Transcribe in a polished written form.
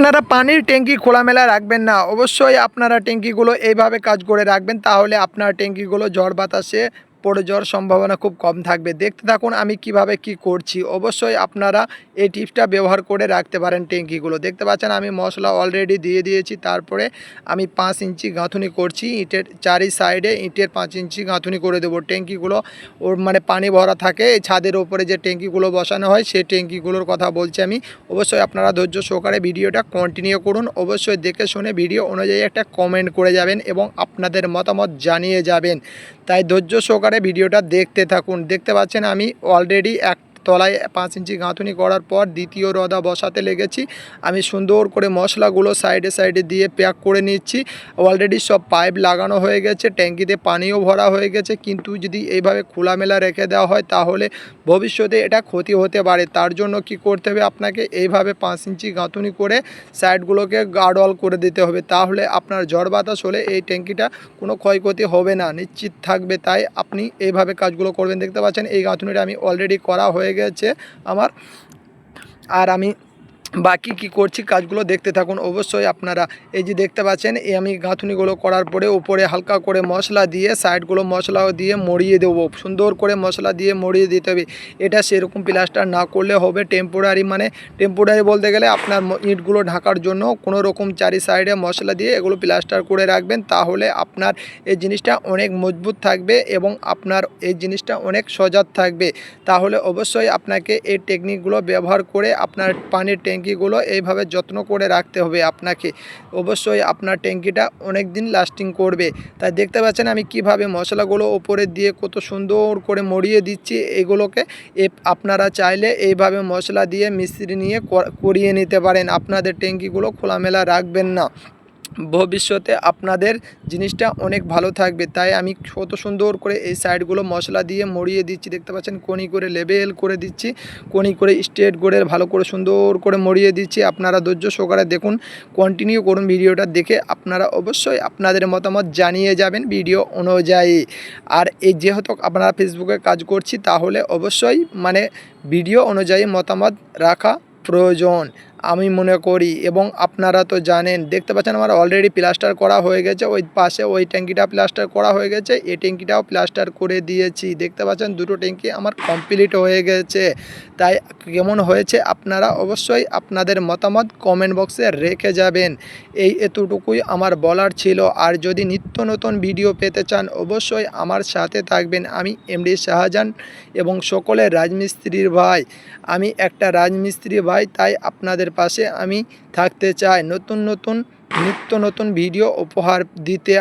আপনারা পানির ট্যাঙ্কি খোলামেলা রাখবেন না। অবশ্যই আপনারা ট্যাঙ্কিগুলো এইভাবে কাজ করে রাখবেন, তাহলে আপনার ট্যাঙ্কিগুলো ঝড় বাতাসে পড়ে যাওয়ার সম্ভাবনা খুব কম থাকবে। দেখতে থাকুন আমি কিভাবে কি করছি। অবশ্যই আপনারা এই টিপসটা ব্যবহার করে রাখতে পারেন ট্যাঙ্কিগুলো। দেখতে পাচ্ছেন আমি মশলা অলরেডি দিয়ে দিয়েছি, তারপরে আমি 5 ইঞ্চি গাঁথুনি করছি। ইটের চারি সাইডে ইটের 5 ইঞ্চি গাঁথুনি করে দেবো। ট্যাঙ্কিগুলো ওর মানে পানি ভরা থাকে, এই ছাদের ওপরে যে ট্যাঙ্কিগুলো বসানো হয় সেই ট্যাঙ্কিগুলোর কথা বলছি আমি। অবশ্যই আপনারা ধৈর্য সহকারে ভিডিওটা কন্টিনিউ করুন। অবশ্যই দেখে শুনে ভিডিও অনুযায়ী একটা কমেন্ট করে যাবেন এবং আপনাদের মতামত জানিয়ে যাবেন। তাই ধৈর্য সহকারে ভিডিওটা দেখতে থাকুন। দেখতে পাচ্ছেন আমি অলরেডি এক তলায় 5 ইঞ্চি গাঁথুনি করার পর দ্বিতীয় রদা বসাতে লেগেছি। আমি সুন্দর করে মশলাগুলো সাইডে সাইডে দিয়ে প্যাক করে নিচ্ছি। অলরেডি সব পাইপ লাগানো হয়ে গেছে, ট্যাঙ্কিতে পানিও ভরা হয়ে গেছে, কিন্তু যদি এইভাবে খোলামেলা রেখে দেওয়া হয় তাহলে ভবিষ্যতে এটা ক্ষতি হতে পারে। তার জন্য কি করতে হবে, আপনাকে এইভাবে 5 ইঞ্চি গাঁথুনি করে সাইডগুলোকে গার্ডওয়াল করে দিতে হবে। তাহলে আপনার ঝড় বাতাস হলে এই ট্যাঙ্কিটা কোনো ক্ষয়ক্ষতি হবে না, নিশ্চিত থাকবে। তাই আপনি এইভাবে কাজগুলো করবেন। দেখতে পাচ্ছেন এই গাঁথুনিটা আমি অলরেডি করা হয়ে গেছে আমার। আর আমি বাকি কি করছি কাজগুলো দেখতে থাকুন। অবশ্যই আপনারা এই যে দেখতে পাচ্ছেন এই আমি গাঁথুনিগুলো করার পরে উপরে হালকা করে মশলা দিয়ে সাইডগুলো মশলাও দিয়ে মরিয়ে দেবো। সুন্দর করে মশলা দিয়ে মরিয়ে দিতে হবে। এটা সেরকম প্লাস্টার না করলে হবে টেম্পোরারি, মানে টেম্পোরারি বলতে গেলে আপনার ইটগুলো ঢাকার জন্য কোনো রকম চারি সাইডে মশলা দিয়ে এগুলো প্লাস্টার করে রাখবেন। তাহলে আপনার এই জিনিসটা অনেক মজবুত থাকবে এবং আপনার এই জিনিসটা অনেক সজাগ থাকবে। তাহলে অবশ্যই আপনাকে এই টেকনিকগুলো ব্যবহার করে আপনার পানির ট্যাঙ্কিগুলো এইভাবে যত্ন করে রাখতে হবে আপনাকে। অবশ্যই আপনার ট্যাঙ্কিটা অনেক দিন লাস্টিং করবে। তাই দেখতে পাচ্ছেন আমি কিভাবে মশলাগুলো ওপরে দিয়ে কত সুন্দর করে মরিয়ে দিচ্ছি এগুলোকে। আপনারা চাইলে এইভাবে মশলা দিয়ে মিস্ত্রি নিয়ে করিয়ে নিতে পারেন। আপনাদের ট্যাঙ্কিগুলো খোলামেলা রাখবেন না, ভবিষ্যতে আপনাদের জিনিসটা অনেক ভালো থাকবে। তাই আমি কত সুন্দর করে এই সাইডগুলো মশলা দিয়ে মরিয়ে দিচ্ছি। দেখতে পাচ্ছেন কোনি করে লেবেল করে দিচ্ছি, কোনি করে স্ট্রেট করে ভালো করে সুন্দর করে মরিয়ে দিচ্ছি। আপনারা ধৈর্য সহকারে দেখুন, কন্টিনিউ করুন ভিডিওটা দেখে। আপনারা অবশ্যই আপনাদের মতামত জানিয়ে যাবেন ভিডিও অনুযায়ী। আর এই যেহেতু আপনারা ফেসবুকে কাজ করছি, তাহলে অবশ্যই মানে ভিডিও অনুযায়ী মতামত রাখা প্রয়োজন আমি মনে করি। এবং আপনারা তো জানেন, দেখতে পাচ্ছেন আমার অলরেডি প্লাস্টার করা হয়ে গেছে। ওই পাশে ওই ট্যাঙ্কিটা প্লাস্টার করা হয়ে গেছে, এই ট্যাঙ্কিটাও প্লাস্টার করে দিয়েছি। দেখতে পাচ্ছেন দুটো ট্যাঙ্কি আমার কমপ্লিট হয়ে গেছে। তাই কেমন হয়েছে আপনারা অবশ্যই আপনাদের মতামত কমেন্ট বক্সে রেখে যাবেন। এই এতটুকুই আমার বলার ছিল। আর যদি নিত্য নতুন ভিডিও পেতে চান অবশ্যই আমার সাথে থাকবেন। আমি এমডি শাহজাহান এবং সকলের রাজমিস্ত্রির ভাই। আমি একটা রাজমিস্ত্রি ভাই, তাই আপনাদের পাশে আমি থাকতে চাই। নিত্য নতুন ভিডিও উপহার দিতে